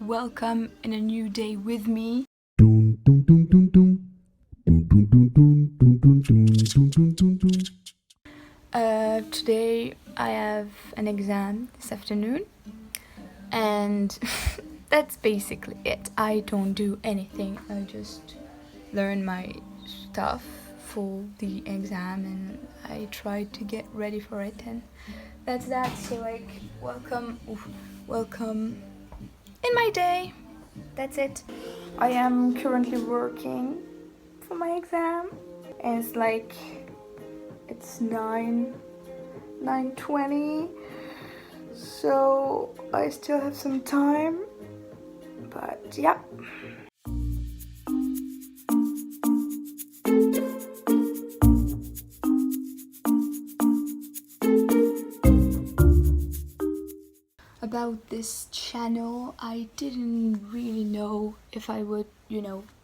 welcome in a new day with me. Today I have an exam this afternoon, and that's basically it. I don't do anything, I just learn my stuff for the exam and I try to get ready for it, and that's that. So like, welcome in my day. That's it. I am currently working for my exam, and it's 9:20, so I still have some time, but yeah. About this channel, I didn't really know if I would,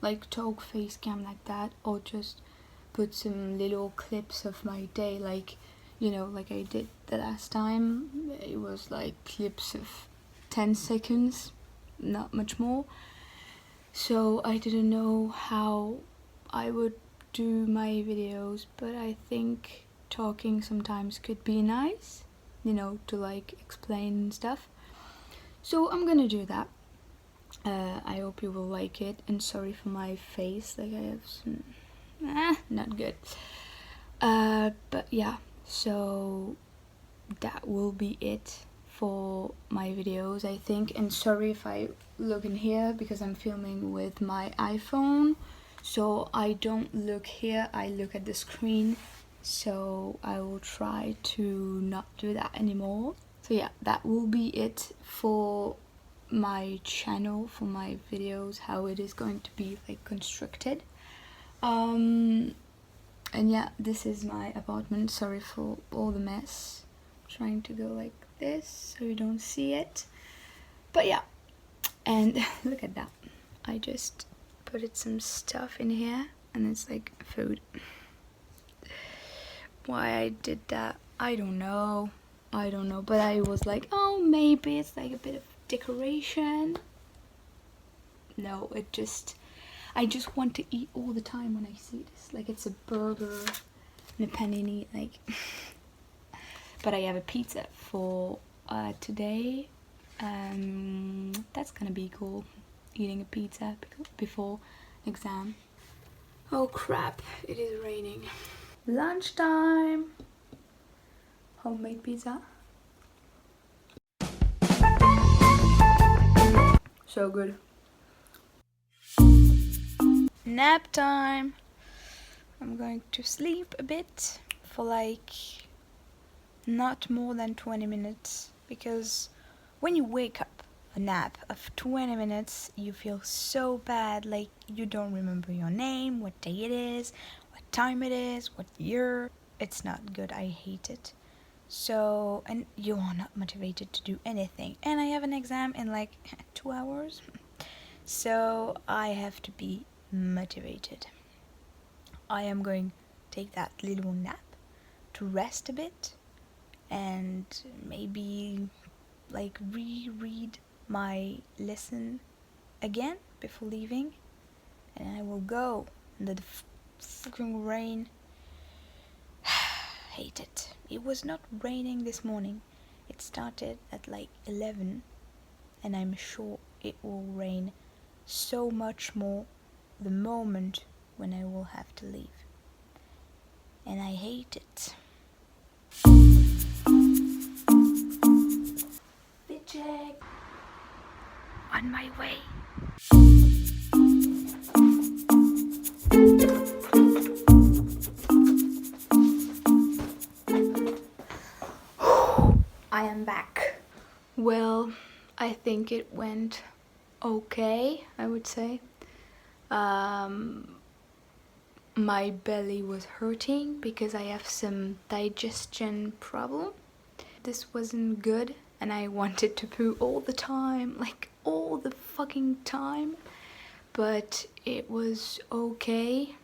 like talk face cam like that, or just put some little clips of my day, like I did the last time. It was like clips of 10 seconds, not much more. So I didn't know how I would do my videos, but I think talking sometimes could be nice, to like explain stuff. So I'm gonna do that. I hope you will like it, and sorry for my face, like I have some not good. But yeah, so that will be it for my videos, I think. And sorry if I look in here, because I'm filming with my iPhone, so I don't look here, I look at the screen. So I will try to not do that anymore. So yeah, that will be it for my channel, for my videos, how it is going to be like constructed. And yeah, this is my apartment. Sorry for all the mess. I'm trying to go like this so you don't see it. But yeah, and look at that. I just put some stuff in here, and it's like food. Why I did that, I don't know, but I was like, oh, maybe it's like a bit of decoration. No, I just want to eat all the time when I see this, like it's a burger and a panini, like. But I have a pizza for today. That's gonna be cool, eating a pizza before exam. Oh crap, it is raining. Lunchtime. Homemade pizza. So good. Nap time. I'm going to sleep a bit for like not more than 20 minutes, because when you wake up a nap of 20 minutes, you feel so bad, like you don't remember your name, what day it is, what time it is, what year. It's not good, I hate it. So, and you are not motivated to do anything, and I have an exam in like 2 hours, so I have to be motivated. I am going to take that little nap to rest a bit, and maybe like reread my lesson again before leaving, and I will go under the fucking rain. Hate it. It was not raining this morning. It started at like 11, and I'm sure it will rain so much more the moment when I will have to leave, and I hate it. Bitch, on my way. I am back. Well, I think it went okay, I would say. My belly was hurting because I have some digestion problem. This wasn't good, and I wanted to poo all the time, like all the fucking time. But it was okay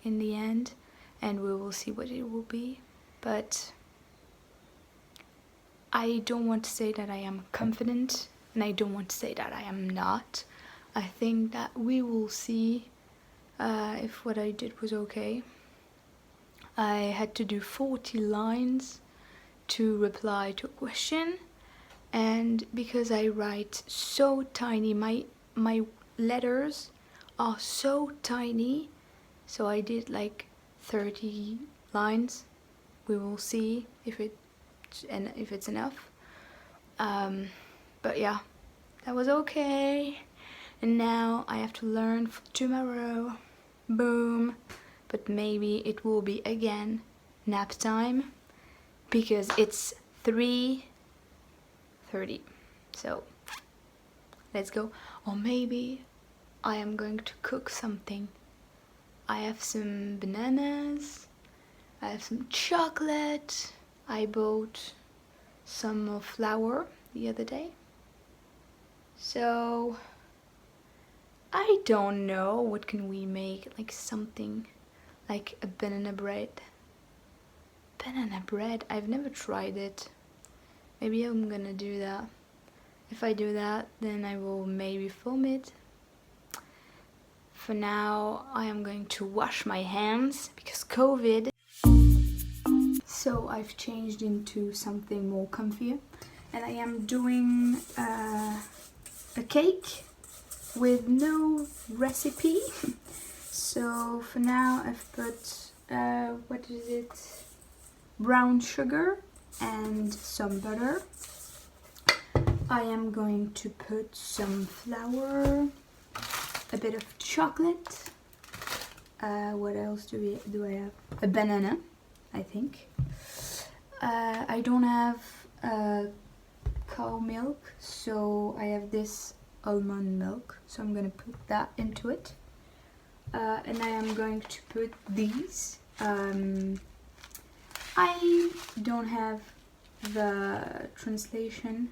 in the end, and we will see what it will be. But I don't want to say that I am confident and I don't want to say that I am not. I think that we will see if what I did was okay. I had to do 40 lines to reply to a question, and because I write so tiny, my letters are so tiny, so I did like 30 lines. We will see if it's enough. But yeah, that was okay. And now I have to learn for tomorrow. Boom. But maybe it will be again nap time, because it's 3:30. So let's go. Or maybe I am going to cook something. I have some bananas, I have some chocolate. I bought some flour the other day. So I don't know, what can we make? Like something like a banana bread. Banana bread, I've never tried it. Maybe I'm gonna do that. If I do that, then I will maybe film it. For now, I am going to wash my hands because COVID. So I've changed into something more comfier, and I am doing a cake with no recipe. So for now I've put what is it, brown sugar and some butter. I am going to put some flour, a bit of chocolate, what else do I have, a banana, I think. I don't have cow milk, so I have this almond milk, so I'm gonna put that into it. And I am going to put these. I don't have the translation,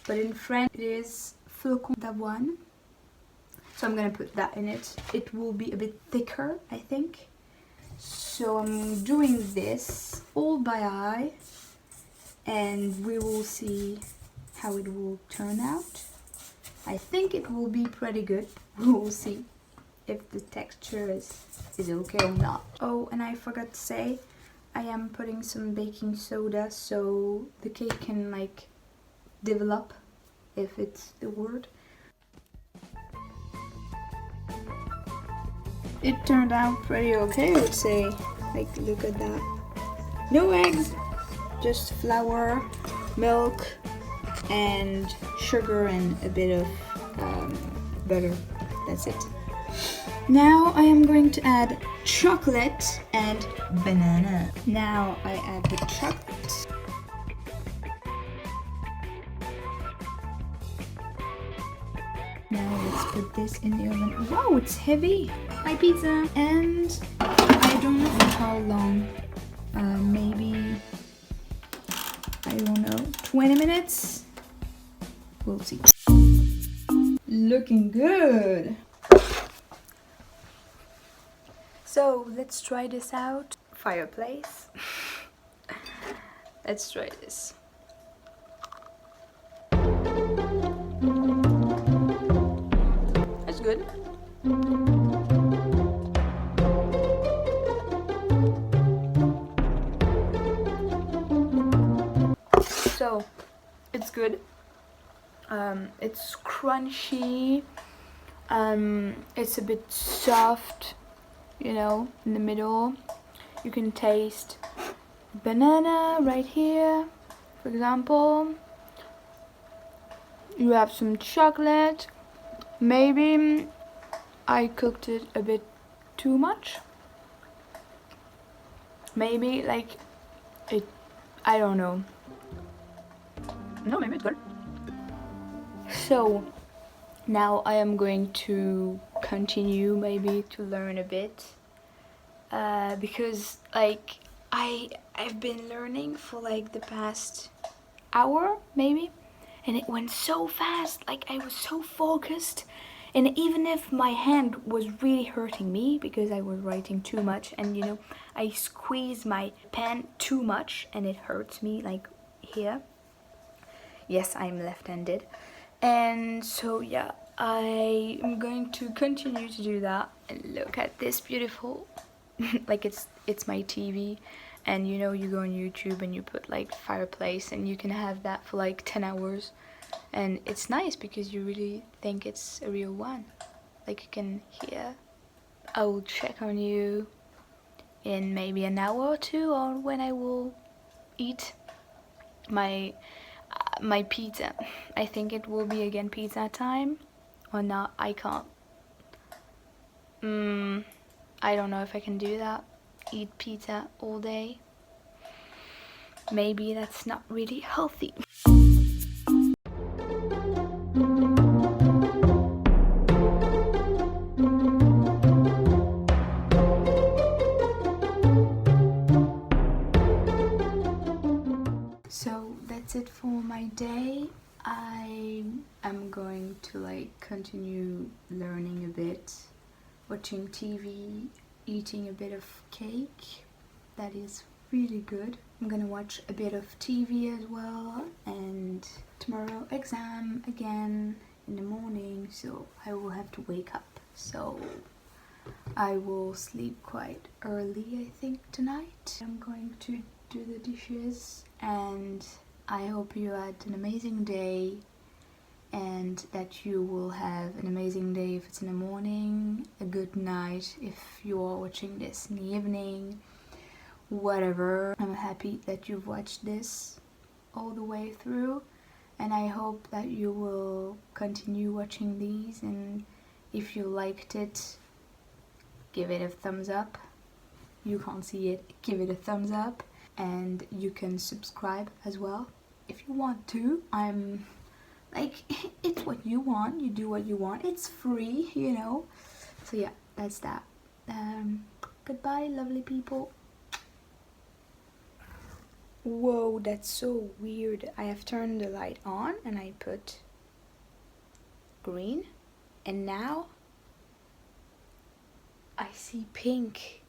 but in French it is flocons d'avoine. So I'm gonna put that in it. It will be a bit thicker, I think. So I'm doing this all by eye, and we will see how it will turn out. I think it will be pretty good. We will see if the texture is okay or not. Oh, and I forgot to say, I am putting some baking soda so the cake can like develop, if it's the word. It turned out pretty okay, I would say. Like, look at that. No eggs, just flour, milk, and sugar, and a bit of butter. That's it. Now I am going to add chocolate and banana. Now I add the chocolate. Now let's put this in the oven. Wow, it's heavy. My pizza. And I don't know for how long. Maybe, I don't know, 20 minutes? We'll see. Looking good. So let's try this out. Fireplace. Let's try this. That's good. So it's good. It's crunchy. It's a bit soft, you know, in the middle. You can taste banana right here, for example. You have some chocolate. Maybe I cooked it a bit too much. Maybe like it, I don't know. No, maybe it's good. So now I am going to continue maybe to learn a bit, because like I've been learning for like the past hour maybe, and it went so fast. Like I was so focused, and even if my hand was really hurting me because I was writing too much, and you know, I squeeze my pen too much and it hurts me like here. Yes, I'm left-handed. And so yeah, I am going to continue to do that. And look at this beautiful like it's my TV. And you know, you go on YouTube and you put like fireplace and you can have that for like 10 hours, and it's nice because you really think it's a real one. Like you can hear. I will check on you in maybe an hour or two, or when I will eat my my pizza. I think it will be again pizza time or not. I can't. I don't know if I can do that. Eat pizza all day. Maybe that's not really healthy. So that's it for my day. I am going to like continue learning a bit, watching TV, eating a bit of cake. That is really good. I'm gonna watch a bit of TV as well, and tomorrow exam again in the morning, so I will have to wake up. So I will sleep quite early, I think, tonight. I'm going to do the dishes, and I hope you had an amazing day, and that you will have an amazing day if it's in the morning, a good night if you are watching this in the evening, whatever. I'm happy that you've watched this all the way through, and I hope that you will continue watching these, and if you liked it, give it a thumbs up. You can't see it, give it a thumbs up, and you can subscribe as well if you want to. I'm like, it's what you want, you do what you want, it's free, you know. So yeah, that's that. Goodbye, lovely people. Whoa, that's so weird. I have turned the light on and I put green, and now I see pink.